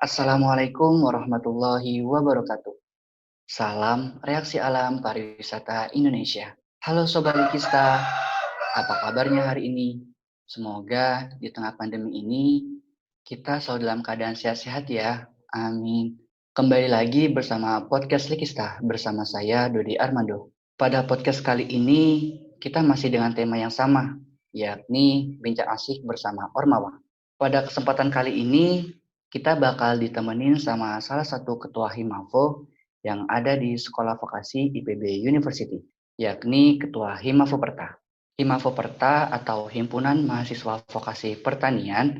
Assalamualaikum warahmatullahi wabarakatuh. Salam reaksi alam pariwisata Indonesia. Halo Sobat Likista, apa kabarnya hari ini? Semoga di tengah pandemi ini kita selalu dalam keadaan sehat-sehat ya. Amin. Kembali lagi bersama podcast Likista bersama saya Dodi Armando. Pada podcast kali ini kita masih dengan tema yang sama, yakni bincang asik bersama Ormawa. Pada kesempatan kali ini kita bakal ditemenin sama salah satu ketua Himafo yang ada di Sekolah Vokasi IPB University, yakni Ketua Himafoperta. Himafoperta atau Himpunan Mahasiswa Vokasi Pertanian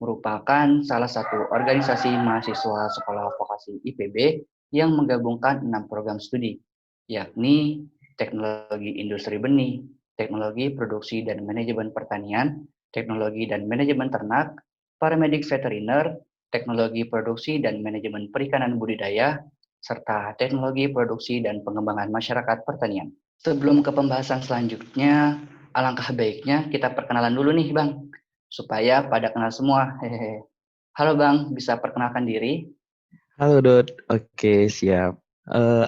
merupakan salah satu organisasi mahasiswa Sekolah Vokasi IPB yang menggabungkan 6 program studi, yakni Teknologi Industri Benih, Teknologi Produksi dan Manajemen Pertanian, Teknologi dan Manajemen Ternak, Paramedik Veteriner, Teknologi Produksi dan Manajemen Perikanan Budidaya, serta Teknologi Produksi dan Pengembangan Masyarakat Pertanian. Sebelum ke pembahasan selanjutnya, alangkah baiknya kita perkenalan dulu nih Bang, supaya pada kenal semua. Hehehe. Halo Bang, bisa perkenalkan diri? Halo Dot, oke siap.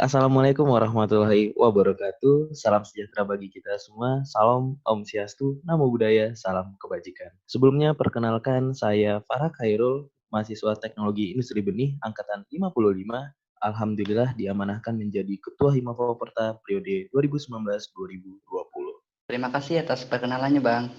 Assalamualaikum warahmatullahi wabarakatuh. Salam sejahtera bagi kita semua. Salam Om Swastiastu, Namo Buddhaya, salam kebajikan. Sebelumnya perkenalkan saya Farah Khairul, mahasiswa Teknologi Industri Benih angkatan 55. Alhamdulillah diamanahkan menjadi Ketua Himafoperta periode 2019-2020. Terima kasih atas perkenalannya Bang.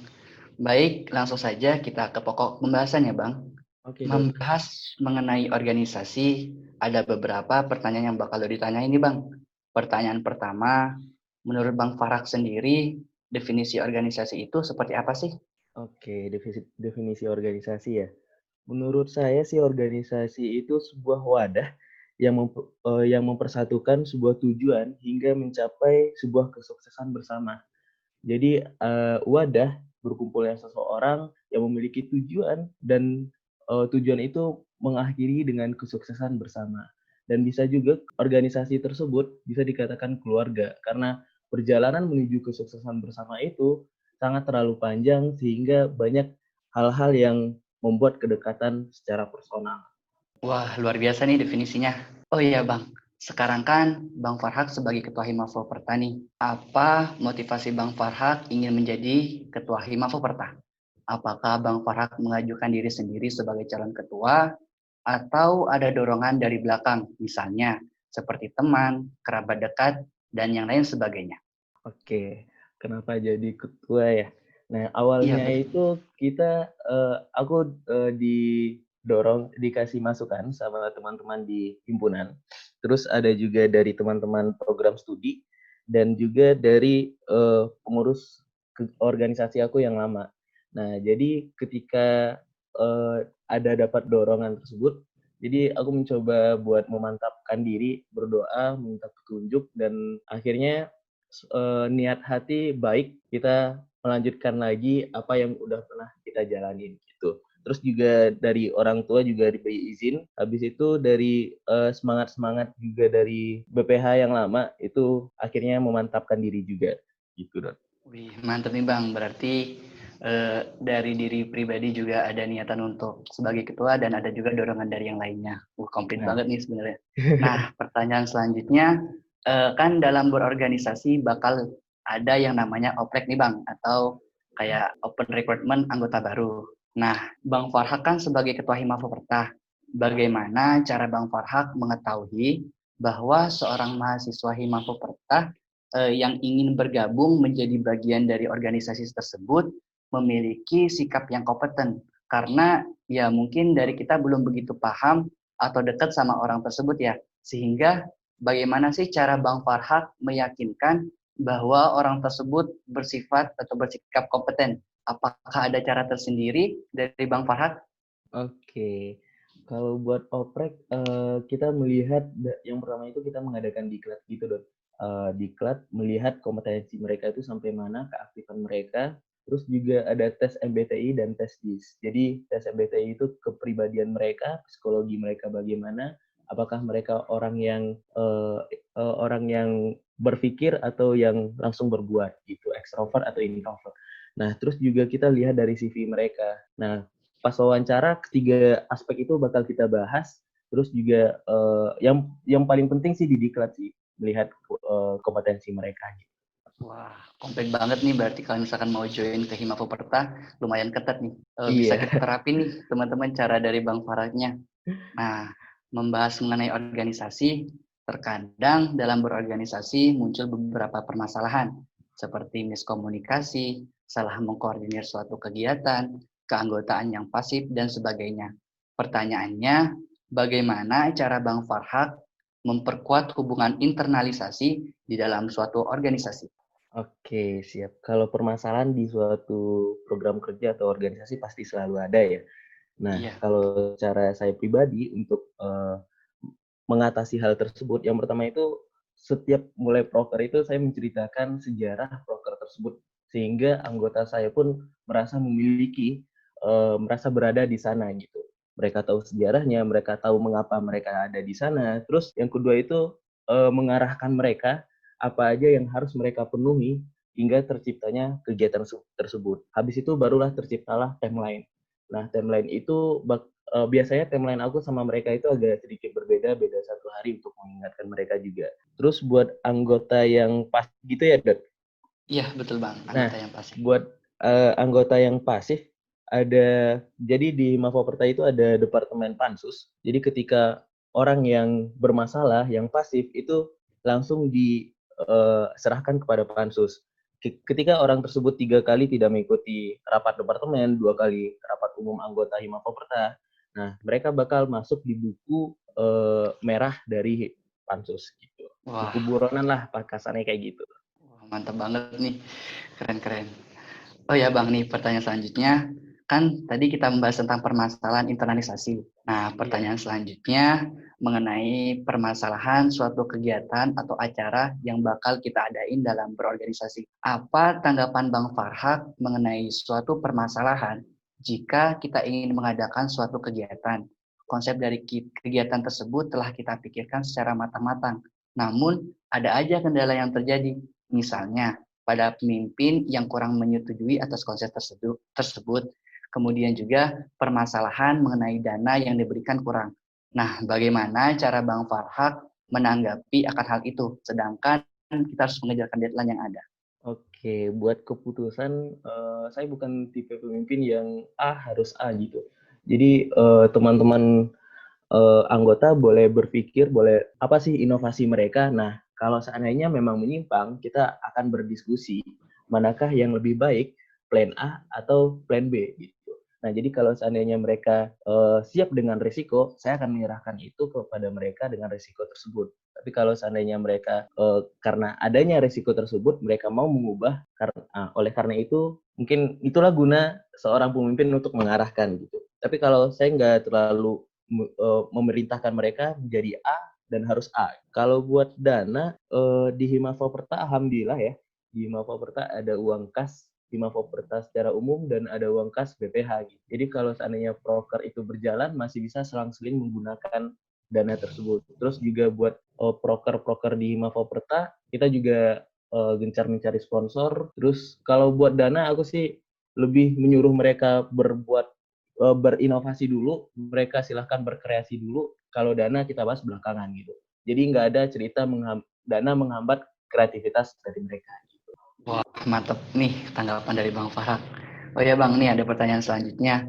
Baik, langsung saja kita ke pokok pembahasannya Bang. Oke Dot. Membahas mengenai organisasi, ada beberapa pertanyaan yang bakal ditanya ini Bang. Pertanyaan pertama, menurut Bang Farah sendiri, definisi organisasi itu seperti apa sih? Oke, definisi organisasi ya. Menurut saya sih organisasi itu sebuah wadah yang mempersatukan sebuah tujuan hingga mencapai sebuah kesuksesan bersama. Jadi wadah berkumpulnya seseorang yang memiliki tujuan dan tujuan itu mengakhiri dengan kesuksesan bersama. Dan bisa juga organisasi tersebut bisa dikatakan keluarga karena perjalanan menuju kesuksesan bersama itu sangat terlalu panjang sehingga banyak hal-hal yang membuat kedekatan secara personal. Wah, luar biasa nih definisinya. Oh iya Bang, sekarang kan Bang Farhad sebagai Ketua Himafo Pertani. Apa motivasi Bang Farhad ingin menjadi Ketua Himafo Perta? Apakah Bang Farhad mengajukan diri sendiri sebagai calon ketua atau ada dorongan dari belakang, misalnya seperti teman, kerabat dekat, dan yang lain sebagainya? Oke, kenapa jadi ketua ya? Nah, Iya awalnya betul. itu aku dikasih masukan sama teman-teman di himpunan. Terus ada juga dari teman-teman program studi dan juga dari pengurus organisasi aku yang lama. Nah, jadi ketika ada dapat dorongan tersebut, jadi aku mencoba buat memantapkan diri, berdoa, minta petunjuk, dan akhirnya niat hati baik kita melanjutkan lagi apa yang udah pernah kita jalanin gitu. Terus juga dari orang tua juga diberi izin. Habis itu dari semangat-semangat juga dari BPH yang lama itu akhirnya memantapkan diri juga gitu, Don. Wih, mantep nih Bang. Berarti dari diri pribadi juga ada niatan untuk sebagai ketua dan ada juga dorongan dari yang lainnya. Komplit Nah, banget nih sebenarnya. Nah, pertanyaan selanjutnya, kan dalam berorganisasi bakal ada yang namanya oprek nih Bang, atau kayak open recruitment anggota baru. Nah, Bang Farhak kan sebagai ketua Himafoperta, bagaimana cara Bang Farhak mengetahui bahwa seorang mahasiswa Himafoperta yang ingin bergabung menjadi bagian dari organisasi tersebut memiliki sikap yang kompeten karena ya mungkin dari kita belum begitu paham atau dekat sama orang tersebut ya, sehingga bagaimana sih cara Bang Farhad meyakinkan bahwa orang tersebut bersifat atau bersikap kompeten? Apakah ada cara tersendiri dari Bang Farhad? oke. Kalau buat oprek, kita melihat yang pertama itu kita mengadakan diklat gitu, Dok. Diklat melihat kompetensi mereka itu sampai mana, keaktifan mereka. Terus juga ada tes MBTI dan tes JIS. Jadi tes MBTI itu kepribadian mereka, psikologi mereka bagaimana, apakah mereka orang yang berpikir atau yang langsung berbuat gitu, ekstrovert atau introvert. Nah, terus juga kita lihat dari CV mereka. Nah, pas wawancara ketiga aspek itu bakal kita bahas. Terus juga yang paling penting sih di diklat sih, melihat kompetensi mereka gitu. Wah, komplek banget nih berarti kalau misalkan mau join ke Hima Foperta, lumayan ketat nih. Bisa Iya. kita terapin nih teman-teman cara dari Bang Farahnya. Nah, membahas mengenai organisasi, terkadang dalam berorganisasi muncul beberapa permasalahan seperti miskomunikasi, salah mengkoordinir suatu kegiatan, keanggotaan yang pasif, dan sebagainya. Pertanyaannya, bagaimana cara Bang Farhad memperkuat hubungan internalisasi di dalam suatu organisasi? Oke, siap. Kalau permasalahan di suatu program kerja atau organisasi pasti selalu ada ya. Nah, Iya, kalau cara saya pribadi untuk mengatasi hal tersebut, yang pertama itu setiap mulai proker itu saya menceritakan sejarah proker tersebut sehingga anggota saya pun merasa memiliki merasa berada di sana gitu. Mereka tahu sejarahnya, mereka tahu mengapa mereka ada di sana. Terus yang kedua itu mengarahkan mereka apa aja yang harus mereka penuhi hingga terciptanya kegiatan tersebut. Habis itu barulah terciptalah timeline. Nah, timeline itu biasanya timeline aku sama mereka itu agak sedikit berbeda, beda 1 hari untuk mengingatkan mereka juga. Terus buat anggota yang pas gitu ya, Dot. iya betul Bang, Nah, anggota yang pasif. buat anggota yang pasif, jadi di Mafoperta itu ada departemen pansus. Jadi ketika orang yang bermasalah, yang pasif itu langsung diserahkan kepada pansus. Ketika orang tersebut 3 kali tidak mengikuti rapat departemen, 2 kali rapat umum anggota Himafoperta, nah mereka bakal masuk di buku merah dari pansus gitu. Buku Wah, buronan lah, kasarnya kayak gitu. mantap banget nih, keren-keren. Oh ya Bang, nih pertanyaan selanjutnya, kan tadi kita membahas tentang permasalahan internalisasi. Nah, Iya. pertanyaan selanjutnya mengenai permasalahan suatu kegiatan atau acara yang bakal kita adain dalam berorganisasi. Apa tanggapan Bang Farhad mengenai suatu permasalahan jika kita ingin mengadakan suatu kegiatan? Konsep dari kegiatan tersebut telah kita pikirkan secara matang-matang. Namun, ada aja kendala yang terjadi. Misalnya, pada pemimpin yang kurang menyetujui atas konsep tersebut. Kemudian juga permasalahan mengenai dana yang diberikan kurang. Nah, bagaimana cara Bang Farhad menanggapi akan hal itu? Sedangkan kita harus mengejarkan deadline yang ada. Oke, buat keputusan, saya bukan tipe pemimpin yang A harus A gitu. Jadi teman-teman anggota boleh berpikir, boleh apa sih inovasi mereka. Nah, kalau seandainya memang menyimpang, kita akan berdiskusi manakah yang lebih baik, plan A atau plan B gitu. Nah, jadi kalau seandainya mereka siap dengan risiko, saya akan menyerahkan itu kepada mereka dengan risiko tersebut. Tapi kalau seandainya mereka karena adanya risiko tersebut, mereka mau mengubah, oleh karena itu mungkin itulah guna seorang pemimpin untuk mengarahkan gitu. Tapi kalau saya nggak terlalu memerintahkan mereka menjadi A dan harus A. Kalau buat dana di Himafoperta alhamdulillah ya, di Himafoperta ada uang kas Himafoperta secara umum dan ada uang kas BPH gitu. Jadi kalau seandainya proker itu berjalan masih bisa selang-seling menggunakan dana tersebut. Terus juga buat proker-proker di Himafoperta kita juga gencar mencari sponsor. Terus kalau buat dana aku sih lebih menyuruh mereka berinovasi dulu, mereka silahkan berkreasi dulu, kalau dana kita bahas belakangan gitu. Jadi nggak ada cerita dana menghambat kreativitas dari mereka. Gitu. Wah, mantap nih tanggapan dari Bang Farhad. Oh ya Bang, nih ada pertanyaan selanjutnya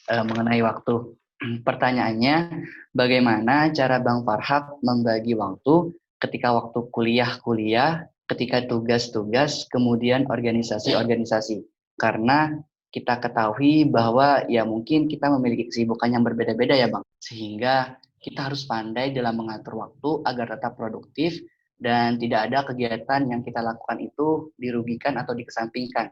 mengenai waktu. Pertanyaannya, bagaimana cara Bang Farhad membagi waktu ketika waktu kuliah-kuliah, ketika tugas-tugas, kemudian organisasi-organisasi? Karena kita ketahui bahwa ya mungkin kita memiliki kesibukan yang berbeda-beda ya Bang. Sehingga kita harus pandai dalam mengatur waktu agar tetap produktif dan tidak ada kegiatan yang kita lakukan itu dirugikan atau dikesampingkan.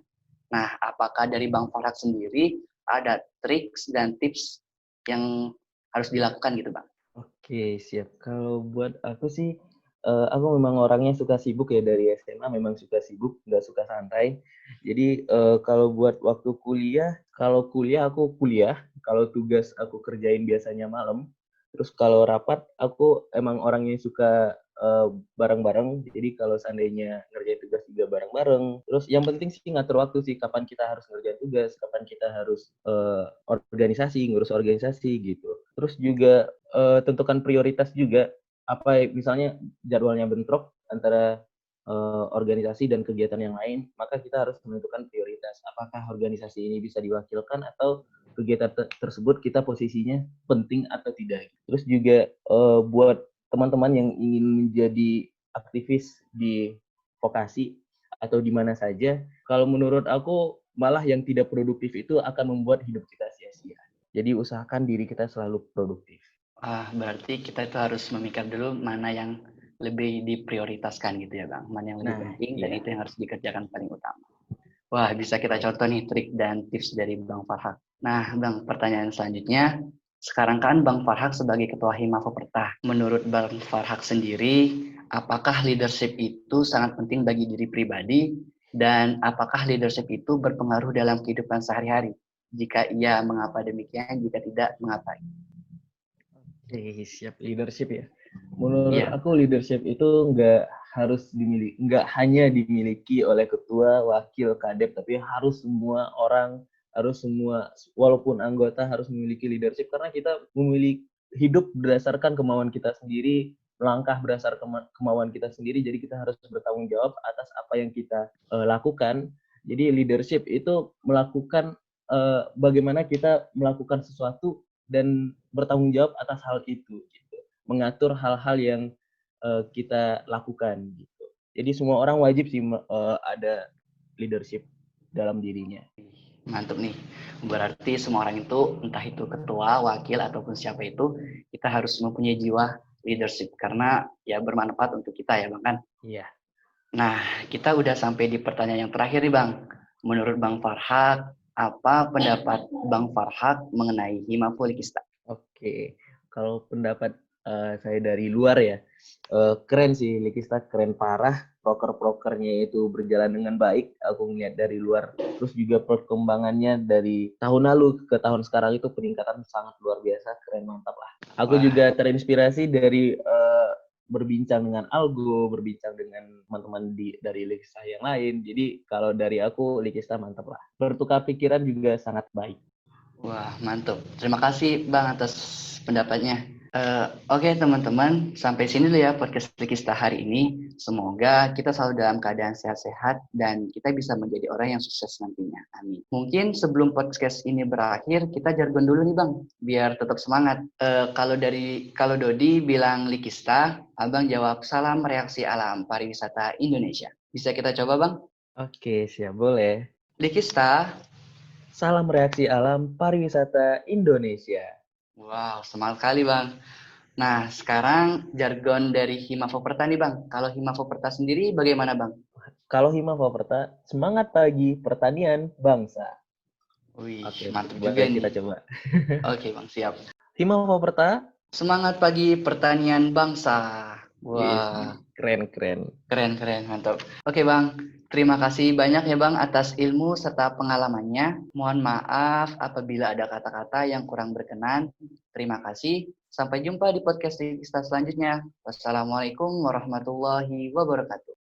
Nah, apakah dari Bang Farhad sendiri ada triks dan tips yang harus dilakukan gitu, Bang? Oke, siap. Kalau buat aku sih, aku memang orangnya suka sibuk ya dari SMA, memang suka sibuk, nggak suka santai. Jadi kalau buat waktu kuliah, kalau kuliah aku kuliah, kalau tugas aku kerjain biasanya malam. Terus kalau rapat, aku emang orangnya suka bareng-bareng. Jadi kalau seandainya ngerjain tugas juga bareng-bareng. Terus yang penting sih ngatur waktu sih, kapan kita harus ngerjain tugas, kapan kita harus ngurus organisasi gitu. Terus juga tentukan prioritas juga. Misalnya jadwalnya bentrok antara organisasi dan kegiatan yang lain, maka kita harus menentukan prioritas. Apakah organisasi ini bisa diwakilkan atau kegiatan tersebut kita posisinya penting atau tidak. Terus juga buat teman-teman yang ingin menjadi aktivis di vokasi atau di mana saja, kalau menurut aku malah yang tidak produktif itu akan membuat hidup kita sia-sia. Jadi usahakan diri kita selalu produktif. Berarti kita itu harus memikir dulu mana yang lebih diprioritaskan gitu ya Bang, mana yang lebih penting dan itu yang harus dikerjakan paling utama. Wah, bisa kita contoh nih trik dan tips dari Bang Farhak. Nah, Bang, pertanyaan selanjutnya, sekarang kan Bang Farhak sebagai Ketua Himafoperta. Menurut Bang Farhak sendiri, apakah leadership itu sangat penting bagi diri pribadi dan apakah leadership itu berpengaruh dalam kehidupan sehari-hari? Jika iya, mengapa demikian? Jika tidak, mengapa? Siap, leadership ya. Menurut aku leadership itu nggak hanya dimiliki oleh ketua, wakil, kadep, tapi harus semua orang, walaupun anggota harus memiliki leadership karena kita memiliki hidup berdasarkan kemauan kita sendiri, melangkah berdasarkan kemauan kita sendiri, jadi kita harus bertanggung jawab atas apa yang kita lakukan. Jadi leadership itu melakukan bagaimana kita melakukan sesuatu dan bertanggung jawab atas hal itu gitu. Mengatur hal-hal yang kita lakukan gitu. Jadi semua orang wajib sih ada leadership dalam dirinya. Mantap nih. Berarti semua orang itu, entah itu ketua, wakil, ataupun siapa itu, kita harus mempunyai jiwa leadership. Karena ya bermanfaat untuk kita ya Bang kan? Iya. Nah, kita udah sampai di pertanyaan yang terakhir nih Bang. Menurut Bang Farhak, apa pendapat Bang Farhak mengenai Himafolikista? Oke, kalau pendapat saya dari luar ya, keren sih Likista, keren parah. Proker-prokernya itu berjalan dengan baik, aku ngeliat dari luar. Terus juga perkembangannya dari tahun lalu ke tahun sekarang itu peningkatan sangat luar biasa, keren, mantap lah. Aku juga terinspirasi dari berbincang dengan Algo, berbincang dengan teman-teman dari Likista yang lain. Jadi kalau dari aku, Likista mantap lah. Bertukar pikiran juga sangat baik. Wah, mantap. Terima kasih Bang atas pendapatnya. Oke teman-teman, sampai sini dulu ya podcast Likista hari ini. Semoga kita selalu dalam keadaan sehat-sehat dan kita bisa menjadi orang yang sukses nantinya. Amin. Mungkin sebelum podcast ini berakhir, kita jargon dulu nih Bang, biar tetap semangat. Kalau Dodi bilang Likista, Abang jawab salam reaksi alam pariwisata Indonesia. Bisa kita coba Bang? Oke, siap, boleh. Likista, salam reaksi alam pariwisata Indonesia. Wow, semangat kali Bang. Nah, sekarang jargon dari Himafoperta nih Bang. Kalau Himafoperta sendiri bagaimana Bang? Kalau Himafoperta, semangat pagi pertanian bangsa. Wih, Oke, mantap juga nih. Kita coba. Oke Bang, siap. Himafoperta, semangat pagi pertanian bangsa. Wah, yes, keren. Keren, mantap. Oke Bang, terima kasih banyak ya Bang atas ilmu serta pengalamannya. Mohon maaf apabila ada kata-kata yang kurang berkenan. Terima kasih. Sampai jumpa di podcast kita selanjutnya. Wassalamualaikum warahmatullahi wabarakatuh.